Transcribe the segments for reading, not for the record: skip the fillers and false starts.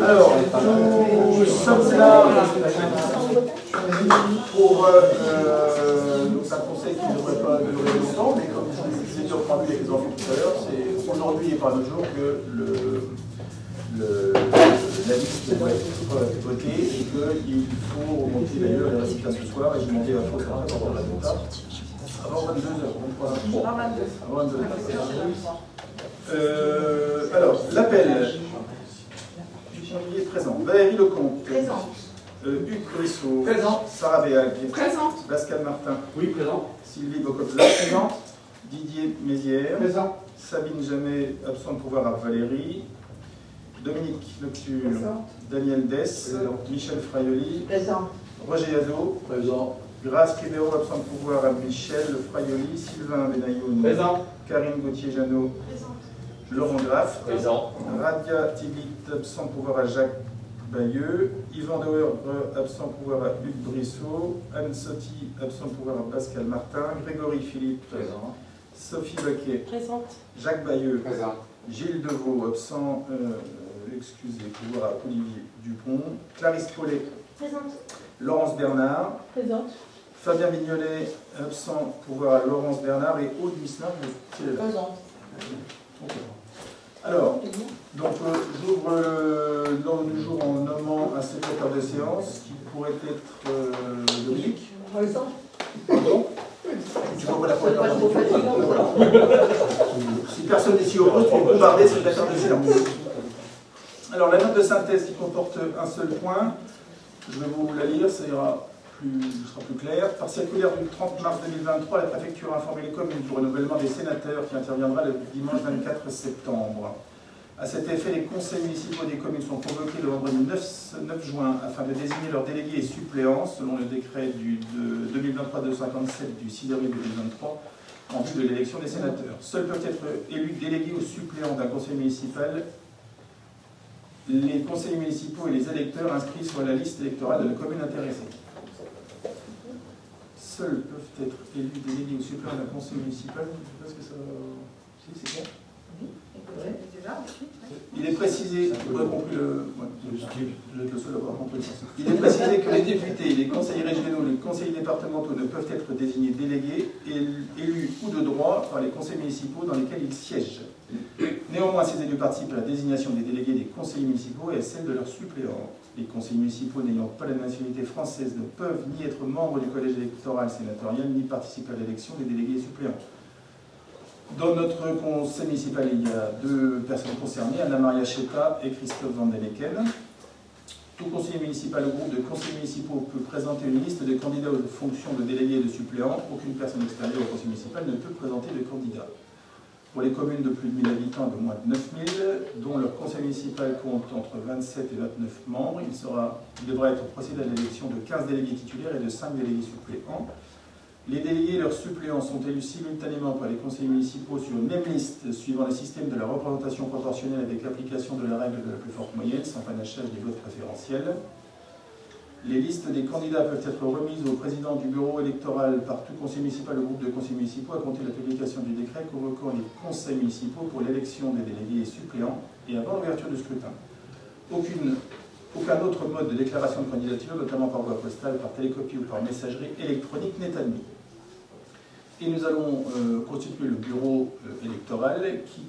Alors, nous sommes là pour donc un conseil qui ne devrait pas durer longtemps, mais comme je vous ai dit en avec les enfants tout à l'heure, c'est aujourd'hui et pas l'autre jour que la liste devrait être votée et qu'il faut remonter d'ailleurs les résultats ce soir et je demandais à François d'avoir le résultat avant 22h, avant 22h. Alors, l'appel. Est présent. Valérie Lecomte. Présente. Hugues Brissot. Présent. Sarah Béag. Présente. Pascal Martin. Oui, présent. Sylvie Bocopza. Présente. Didier Mézières. Présent. Sabine Jamet, absent de pouvoir à Valérie. Dominique Lecture. Présent. Daniel Dess. Présent. Michel Fraioli. Présent. Roger Hadot. Présent. Grace Ribéro, absent de pouvoir à Michel Fraioli. Sylvain Benayoun. Présent. Karine Gauthier-Jeannot. Présente. Laurent Graff. Présent. Radia Tiglit, absent de pouvoir à Jacques Bayeux. Yvan Dauer, absent de pouvoir à Hugues Brissot. Anne Sotti, absent de pouvoir à Pascal Martin. Grégory Philippe. Présent. Sophie Baquet. Présente. Jacques Bayeux. Présent. Gilles Deveau, absent, excusez, pouvoir à Olivier Dupont. Clarisse Paulet. Présente. Laurence Bernard. Présente. Fabien Mignolet, absent, pouvoir à Laurence Bernard. Et Aude Misnard. Présente. Alors, donc j'ouvre l'ordre du jour en nommant un secrétaire de séance qui pourrait être Dominique. Présente. Pardon. Tu vois pas la première Si personne n'est si heureux, tu es bombardé secrétaire de séance. Alors la note de synthèse qui comporte un seul point, je vais vous la lire, ça sera plus clair. Par circulaire du 30 mars 2023, la préfecture a informé les communes du renouvellement des sénateurs qui interviendra le dimanche 24 septembre. À cet effet, les conseils municipaux des communes sont convoqués le vendredi 9 juin afin de désigner leurs délégués et suppléants selon le décret de 2023-257 du 6 avril 2023 en vue de l'élection des sénateurs. Seuls peuvent être élus délégués ou suppléants d'un conseil municipal les conseillers municipaux et les électeurs inscrits sur la liste électorale de la commune intéressée. Seuls peuvent être élus délégués ou suppléants d'un conseil municipal. Je ne sais pas ce que ça... Si, c'est bon. Il est précisé, il est précisé que les députés, les conseillers régionaux, les conseillers départementaux ne peuvent être désignés délégués, élus ou de droit par les conseils municipaux dans lesquels ils siègent. Néanmoins, ces élus participent à la désignation des délégués des conseillers municipaux et à celle de leurs suppléants. Les conseillers municipaux n'ayant pas la nationalité française ne peuvent ni être membres du collège électoral sénatorial, ni participer à l'élection des délégués et suppléants. Dans notre conseil municipal, il y a deux personnes concernées, Anna-Maria Cheta et Christophe Van den Eken. Tout conseiller municipal ou groupe de conseillers municipaux peut présenter une liste de candidats aux fonctions de délégués et de suppléants. Aucune personne extérieure au conseil municipal ne peut présenter de candidat. Pour les communes de plus de 1000 habitants et de moins de 9000, dont leur conseil municipal compte entre 27 et 29 membres, il devra être procédé à l'élection de 15 délégués titulaires et de 5 délégués suppléants. Les délégués et leurs suppléants sont élus simultanément par les conseillers municipaux sur une même liste, suivant le système de la représentation proportionnelle avec l'application de la règle de la plus forte moyenne, sans panachage des votes préférentiels. Les listes des candidats peuvent être remises au président du bureau électoral par tout conseil municipal ou groupe de conseillers municipaux à compter de la publication du décret convoquant les conseils municipaux pour l'élection des délégués et suppléants et avant l'ouverture du scrutin. Aucun autre mode de déclaration de candidature, notamment par voie postale, par télécopie ou par messagerie électronique, n'est admis. Et nous allons constituer le bureau électoral qui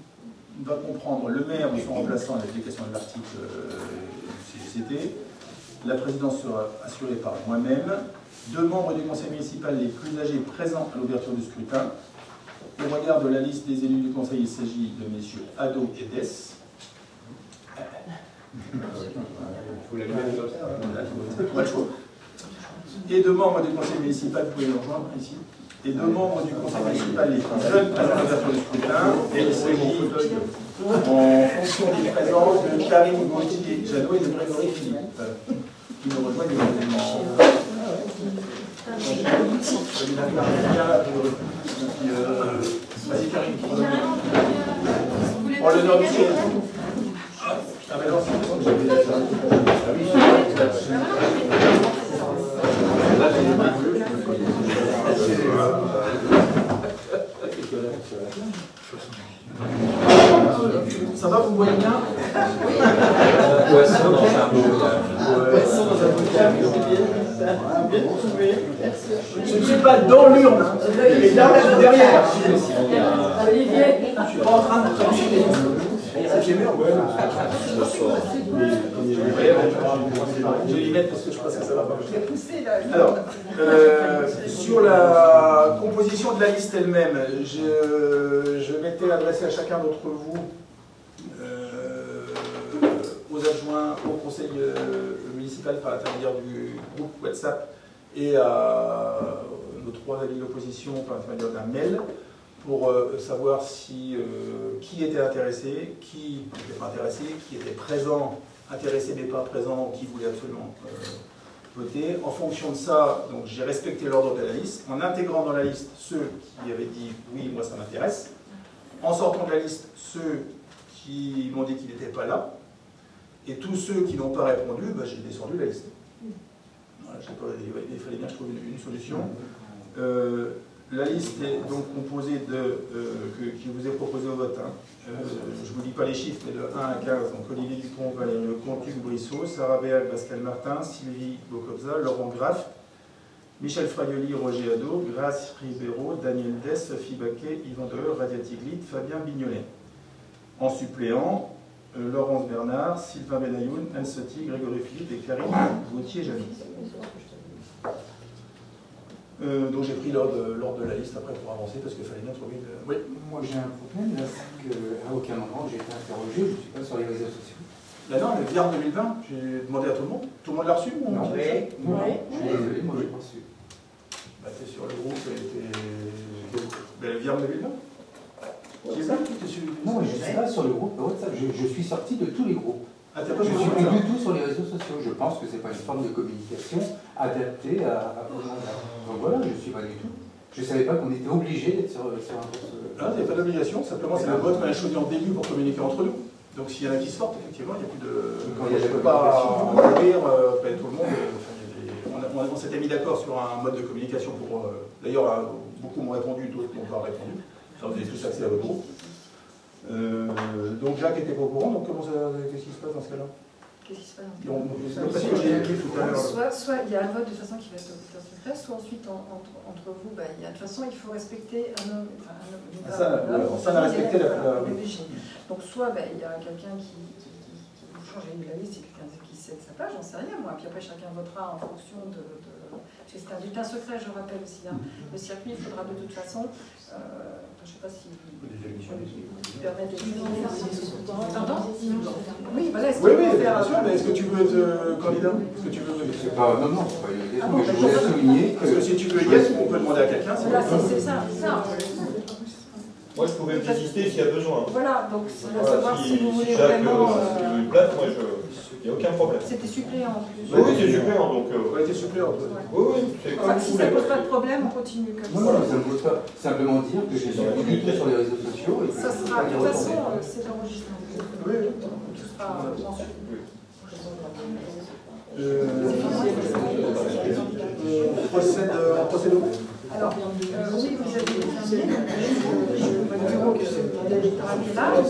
va comprendre le maire ou son remplaçant à l'application de l'article CGCT. La présidence sera assurée par moi-même. 2 membres du conseil municipal les plus âgés présents à l'ouverture du scrutin. Au regard de la liste des élus du conseil, il s'agit de messieurs Hadot et Dess. Et 2 membres du conseil municipal, vous pouvez le rejoindre ici. Et 2 membres du conseil municipal les plus jeunes présents à l'ouverture du scrutin. Et il s'agit, en fonction des présences, de Karine Gauthier-Jeannot et de Grégory Philippe, qui nous rejoignent également. Vas-y Karine, pour l'honneur du ciel. Ah mais non, c'est bon, j'avais ça. Ah oui, Ça va, vous me voyez bien? Poisson dans un Je ne suis pas dans l'urne, mais derrière. Olivier, Je suis pas en train de trancher. Je vais y mettre parce que je pense que ça va pas marcher. Alors, sur la composition de la liste elle-même, je m'étais adressé à chacun d'entre vous, aux adjoints, au conseil municipal par l'intermédiaire du groupe WhatsApp et à nos 3 amis de l'opposition par l'intermédiaire d'un mail, pour savoir si, qui était intéressé, qui n'était pas intéressé, qui était présent, intéressé mais pas présent, qui voulait absolument voter. En fonction de ça, donc j'ai respecté l'ordre de la liste, en intégrant dans la liste ceux qui avaient dit oui, moi ça m'intéresse, en sortant de la liste ceux qui m'ont dit qu'ils n'étaient pas là, et tous ceux qui n'ont pas répondu, bah, j'ai descendu la liste. Voilà, il fallait bien que je trouve une solution. La liste est donc composée qui vous est proposée au vote. Hein. Je ne vous dis pas les chiffres, mais de 1 à 15. Donc Olivier Dupont, Valérie Lecomte, Hugues Brissot, Sarah Béal, Pascal Martin, Sylvie Bocobza, Laurent Graff, Michel Fraioli, Roger Hadot, Grace Ribeiro, Daniel Dess, Sophie Baquet, Yvan Deheur, Radia Tiglit, Fabien Bignolet. En suppléant, Laurence Bernard, Sylvain Benayoun, Anne Sotti, Grégory Philippe et Karine Gauthier-Jamy. Donc j'ai pris l'ordre de la liste après pour avancer parce qu'il fallait bien trouver une... Oui. Moi j'ai un problème là, c'est qu'à aucun moment j'ai été interrogé, je ne suis pas sur les réseaux sociaux. Là non, le VR 2020, j'ai demandé à tout le monde. Tout le monde l'a reçu ou Non, oui. Je suis désolé, moi j'ai pas reçu. Bah, t'es sur le groupe et t'es... Ben, le VR 2020 Qui est ça? Non, je ne suis pas sur le groupe WhatsApp, je suis sorti de tous les groupes. Ah, t'es pas Je ne sur suis le plus groupe du tout sur les réseaux sociaux. Je pense que ce n'est pas une forme de communication adaptée au mandat. Donc voilà, je ne suis pas du tout. Je ne savais pas qu'on était obligé d'être sur un réseau. Ah, il n'y a pas d'obligation, simplement c'est le vote qu'on a choisi en début pour communiquer entre nous. Donc s'il y en a qui sortent, effectivement, il n'y a plus de... Quand il y a je ne peux pas ouvrir tout le monde. On s'était mis d'accord sur un mode de communication pour... D'ailleurs, beaucoup m'ont répondu, d'autres n'ont pas répondu. Ça, vous avez tous accès à votre groupe. Donc Jacques était pas au courant, donc qu'est-ce qui se passe dans ce cas-là? qu'est-ce qui se passe? Parce que j'ai écrit tout à l'heure. Soit il y a un vote de toute façon qui va être au bulletin secret, soit ensuite entre vous, bah, de toute façon il faut respecter un homme. Ça, on a respecté la... Donc soit bah, il y a quelqu'un qui vous change la liste, et quelqu'un qui cède sa place, j'en sais rien moi. Puis après chacun votera en fonction de... Parce que c'est un bulletin secret, je rappelle aussi. Hein. Le circuit, il faudra de toute façon... je ne sais pas si vous permet de... Pardon? Oui, voilà. Oui, bien sûr, mais est-ce que tu veux être candidat? Est-ce que tu veux... C'est pas... Non, c'est pas une question, mais je voulais souligner que... Parce que si tu veux yes, on peut demander à quelqu'un. Voilà, c'est ça. Moi, je pouvais me désister s'il y a besoin. Voilà, donc Voilà, savoir si vous voulez Jacques vraiment... veut une place, moi, il n'y a aucun problème. C'était suppléant en plus. Oui, c'est suppléant, donc... Ouais, t'es suppléant. Oui, c'est comme Enfin, vous si voulez. ça ne pose pas de problème, on continue comme ça. Voilà, ça ne pose pas. Simplement dire que je suis plus du tout sur les réseaux sociaux. Et que Ça je sera, peux de pas toute y façon, retourner. c'est enregistré. Oui. Tout sera mentionné. On procède au vote. Alors, oui, vous avez terminé. Votre bureau de l'électorat qui est là. Donc,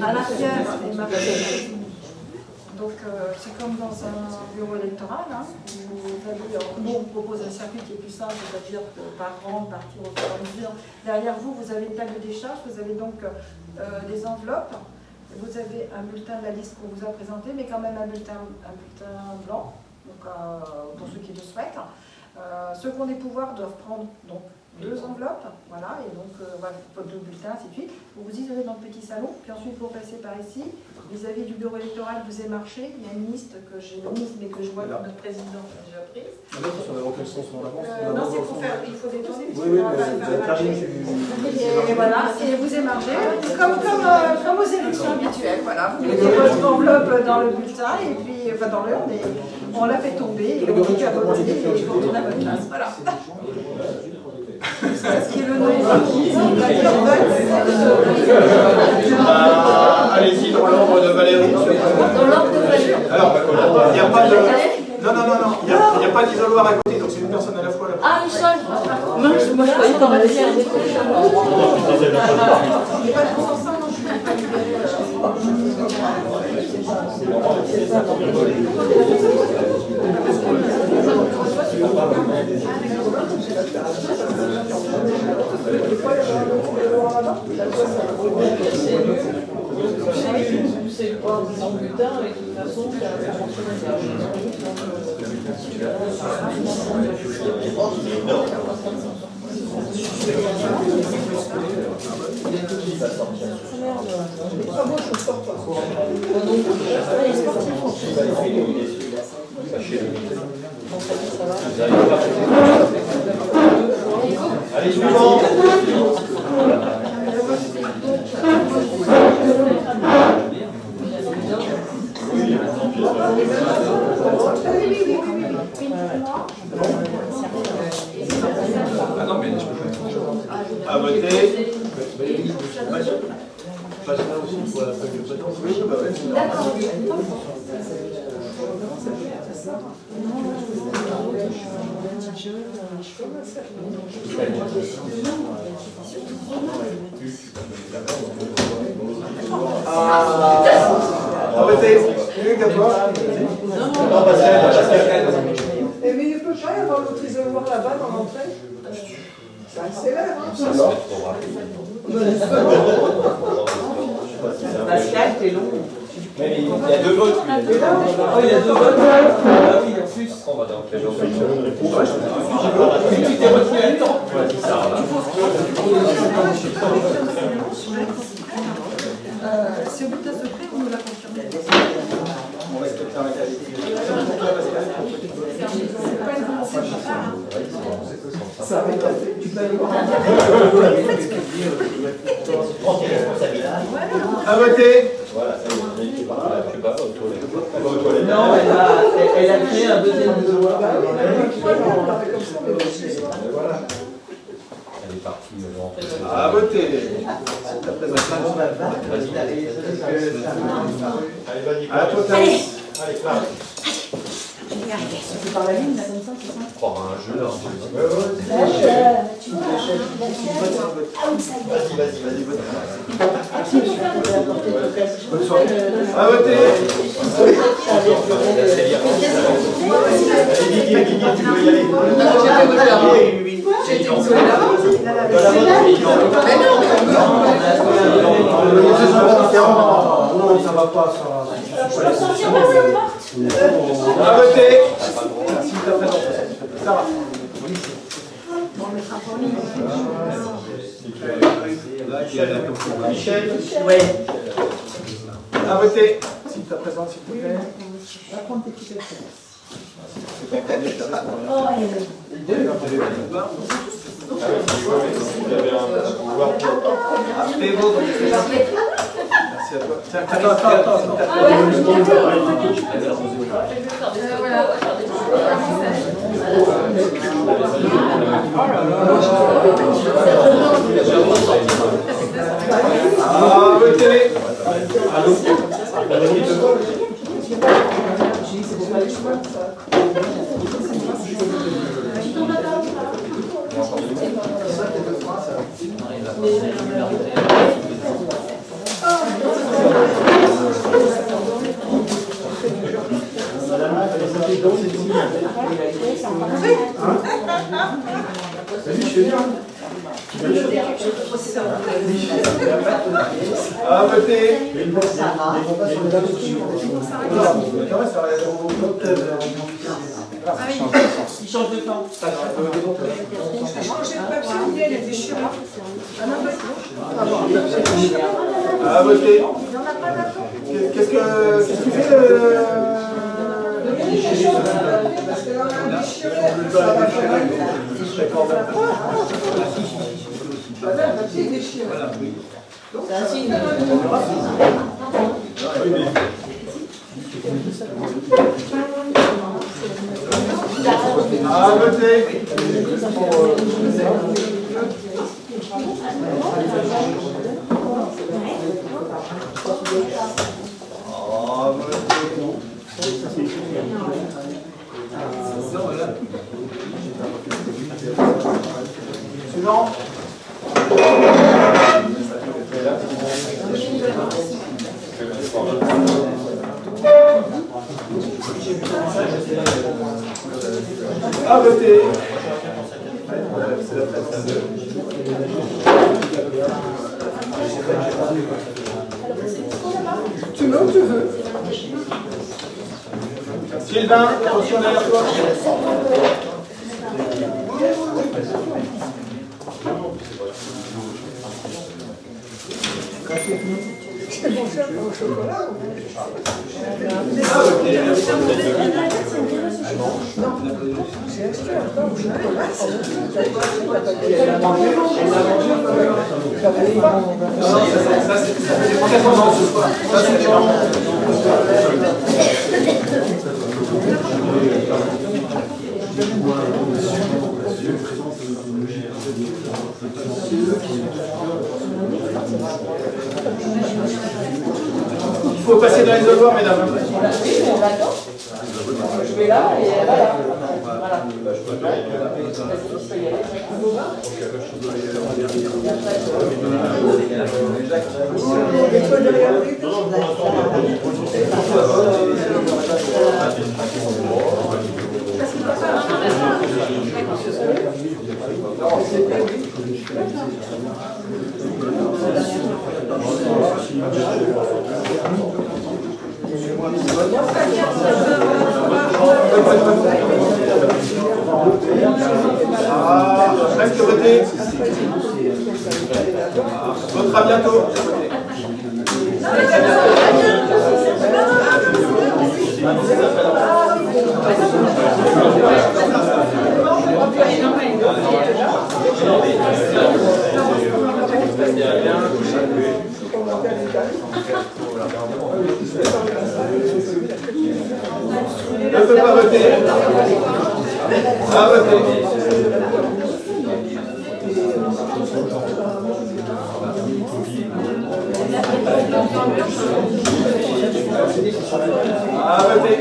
à l'arrière est marqué. Donc, c'est comme dans un bureau électoral. Hein, nous, on propose un circuit qui est plus simple, c'est-à-dire que par rang, partir au fur et à mesure. Derrière vous, vous avez une plaque de décharge, vous avez donc des enveloppes. Vous avez un bulletin de la liste qu'on vous a présenté, mais quand même un bulletin blanc, donc, pour ceux qui le souhaitent. Ceux qui ont des pouvoirs doivent prendre donc 2 enveloppes, voilà, et donc voilà, votre 2 bulletins, ainsi de suite. Vous vous isolez dans le petit salon, puis ensuite vous passez par ici. Vis-à-vis du bureau électoral, vous avez marché, il y a une liste que j'ai mise, mais que je vois que notre président a déjà prise. Dans quel sens on avance? Non, c'est pour faire, il faut détourner. Oui, mais Et voilà, et vous émargez, comme aux élections habituelles, voilà. Vous mettez votre enveloppe dans le bulletin, et puis, enfin dans l'urne, et on la fait tomber, et on dit qu'à voter, et vous retournez à votre place, voilà. Ce qui est le nom allez-y, dans l'ordre de Valérie. Dans l'ordre de Valérie. Alors, il n'y a pas de... Non, il n'y a pas d'isoloir à côté, donc c'est une personne à la fois. Ah, Michel. Moi, je croyais qu'on avait fait un décret. Il n'y a pas de consensus, non, je ne suis pas libérée. C'est le point en butin et de toute façon, c'est un Allez, suivant. Ah non, mais je peux pas. À voter. À voter. Luc, à toi. Non, Pascal. Mais il ne peut pas y avoir l'autre isoloir là-bas dans l'entrée. Ça accélère, hein. Pascal, t'es long. Mais il y a deux votes. Oh, il y a deux votes. Ah oui, en plus. On va dans quel jour Tu t'es retenu à temps. c'est ça. Si au bout de ta secret, on nous l'a confirmé. On respecte la qualité. C'est pas une volonté de ma part. Ça arrive, tu peux aller voir. À voter. Voilà, ça y est, je sais pas, aux toilettes. Elle va aux toilettes. Non, elle a créé un deuxième isoloir. Elle est partie À voter. Ta présentation. Allez, vas-y, À toi, Thaïs. Allez, Clark. C'est par la ligne, là, comme ça, c'est ça? Pour un jeu, là. Vas-y, vote. Bonne soirée. À voter. Allez, Guigui, tu peux y aller. Non, ça va pas, ça. À voter. Merci de ta présentation. Sarah. Michel. Ouais. À voter. Si tu te présentes, s'il te plaît. Va prendre tes petites références. Vous avez un pouvoir pour. Merci à toi. Tiens, attends. À voter. À voter. Il change de temps. J'ai changé de papier, elle est déchirante. À voter. Qu'est-ce que tu fais Parce que là, on a déchiré, ça va faire mal. Le papier est déchiré. C'est un signe. À voter. Suivant. À voter. Tu veux ou tu veux? Sylvain, attention derrière toi. C'est bon, c'est au chocolat. Non, j'ai acheté un pain au chocolat. Il faut passer dans les devoirs, mesdames. Oui, on attend. Je vais là et voilà. Voilà. Reste voter. Votera bientôt. Ne peut pas voter. À voter. À voter.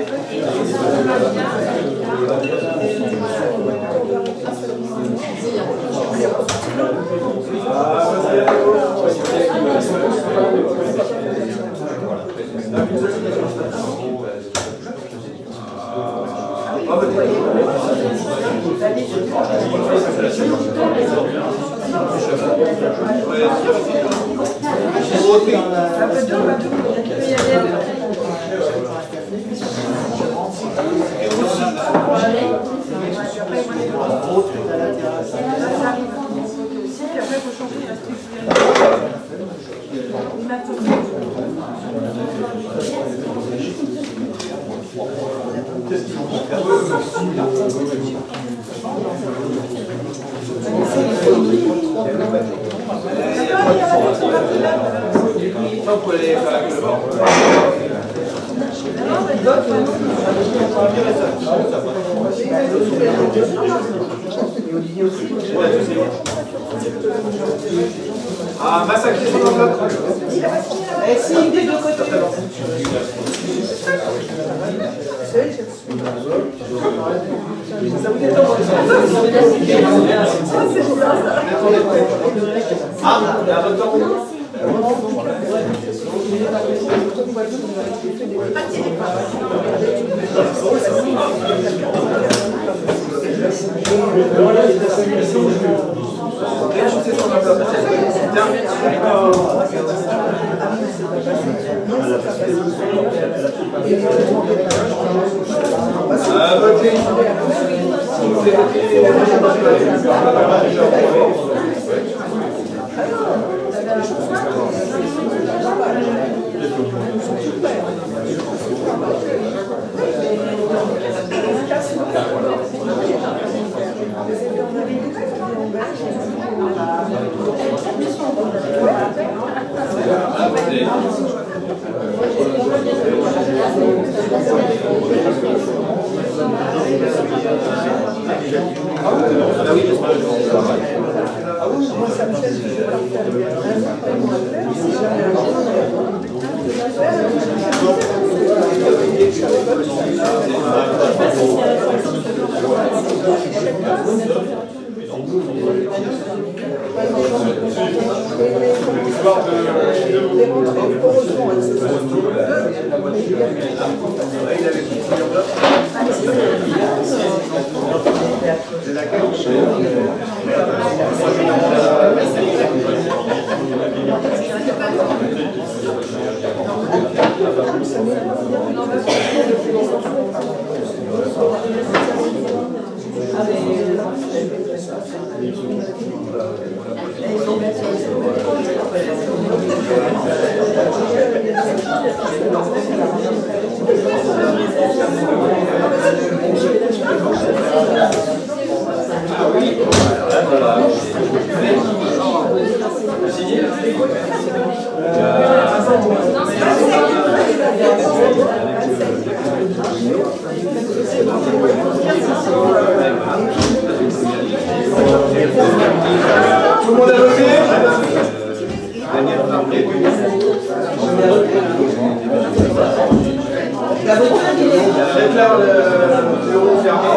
Ah, massacrer son enveloppe. Et si, des deux côtés. Ah, il y a un vote. Les rentrées pour sont Tout le monde a voté? Déclare le bureau fermé.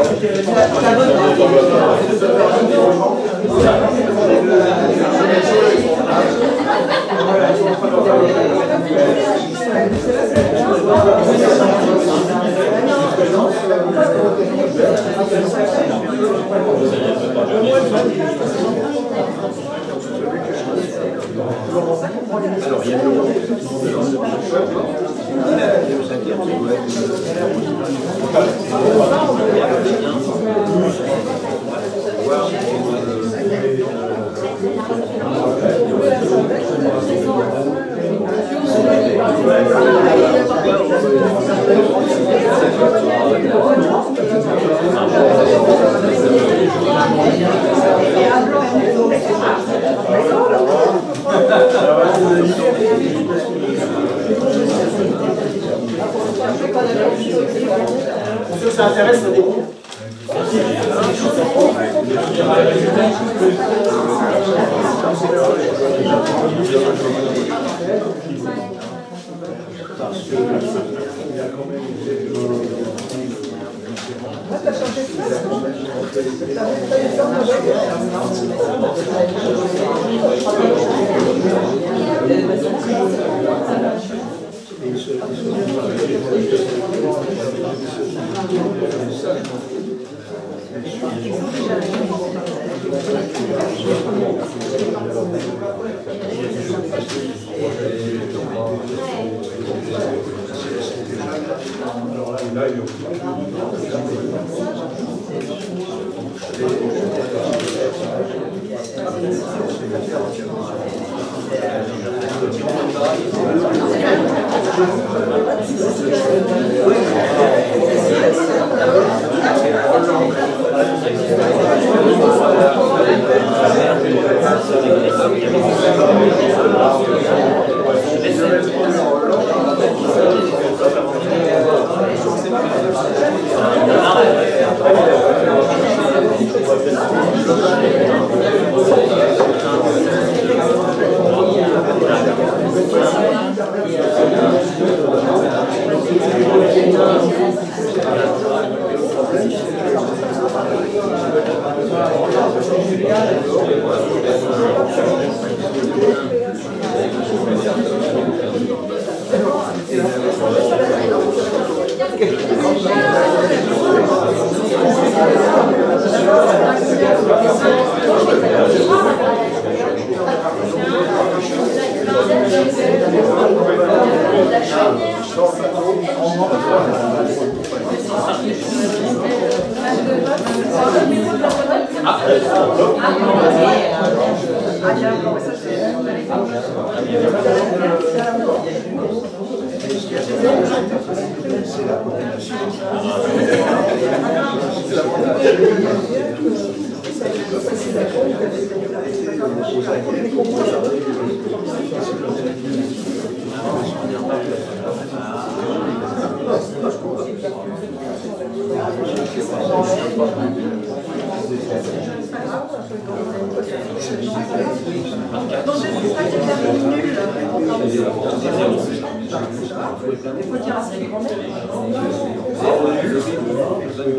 Alors, il y a ça intéresse le début. T'as changé de place?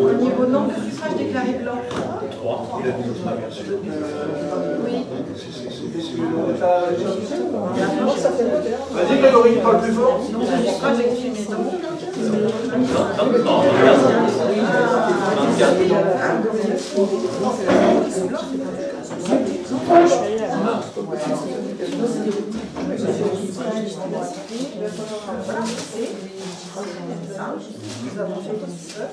Au niveau nombre de suffrages déclarés blancs. Oui. Vas-y Grégory, parle plus fort. Donc je n'ai pas exprimé donc. Nous avons fait comme ça.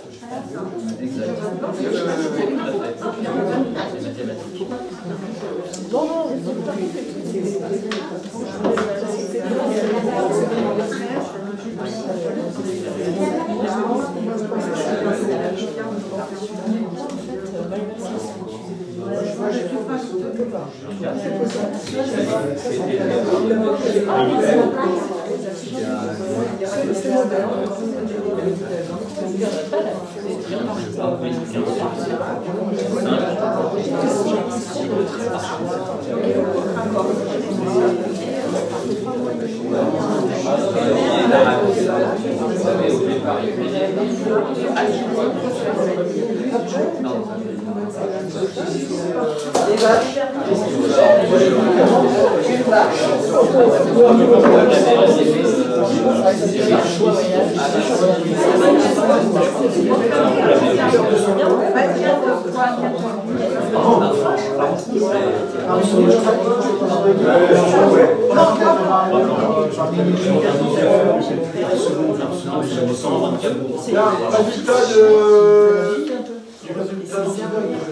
Résultat de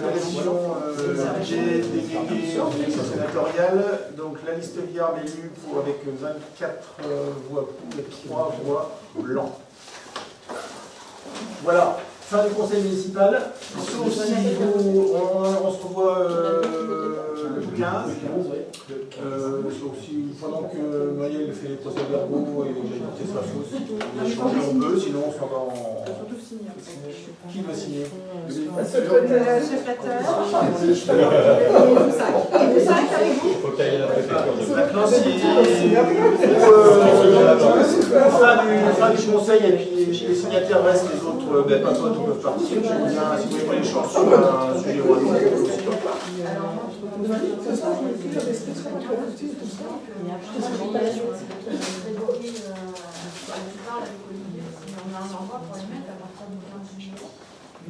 l'élection budget délégué en élection sénatoriale. Donc la liste Viard est élue avec 24 voix pour et 3 voix blancs. Voilà, fin du conseil municipal. Sauf si on se revoit le 15. Sauf si pendant que Maëlle fait les procès-verbaux et les sa fausse, on peut, sinon on s'en va en. Qui doit signer? Le secrétaire. Faut qu'il y ait la préfecture. Maintenant, si fin du conseil et puis les signataires restent, les autres, pas toi, ils peuvent partir. Je veux bien, si vous voulez prendre une chance sur un sujet ou un autre, aussi.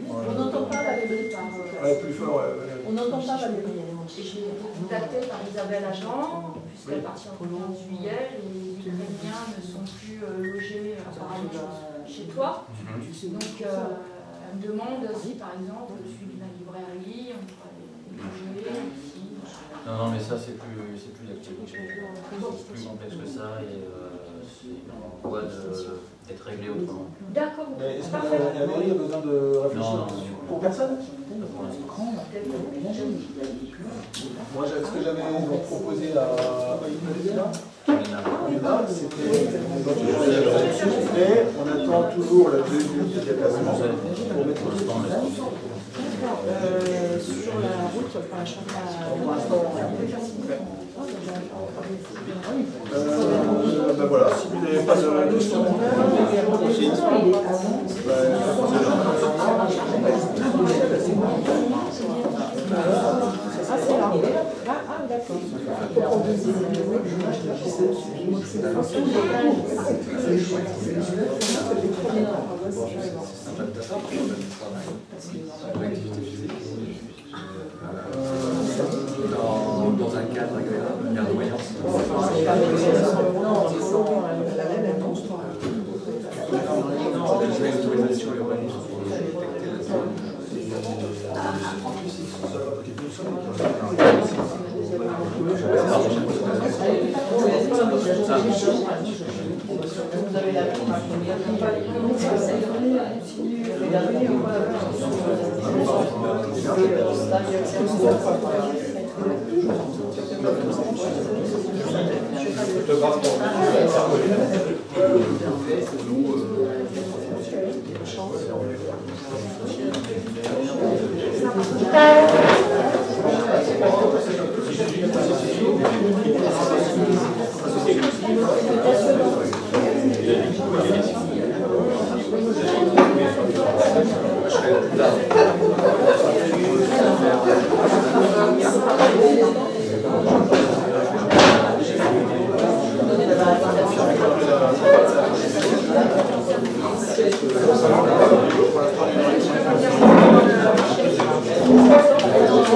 On n'entend pas Valérie par. Ouais, plus fort. On n'entend pas Valérie. J'ai été contactée par Isabelle Agent, puisqu'à partir du 15 juillet, les Ukrainiens ne sont plus logés apparemment chez toi. Donc, elle me demande si, par exemple, je suis d'une librairie, on pourrait les loger ici. Non, mais ça, c'est plus d'actualité. C'est plus complexe que ça et c'est en voie d'être réglé autrement. D'accord. Est-ce que la mairie a besoin de réfléchir pour personne? Moi, ce que j'avais proposé à c'était on attend toujours la deuxième déplacement pour mettre sur la route, par la chambre pour l'instant. Ben voilà, si vous n'avez pas de questions, dans un cadre agréable, bienveillant. L'autorisation urbanisme pour détecter la zone.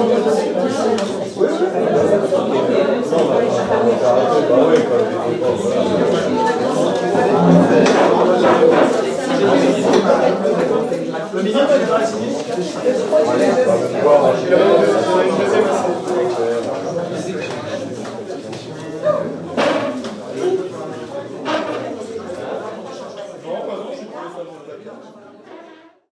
Merci.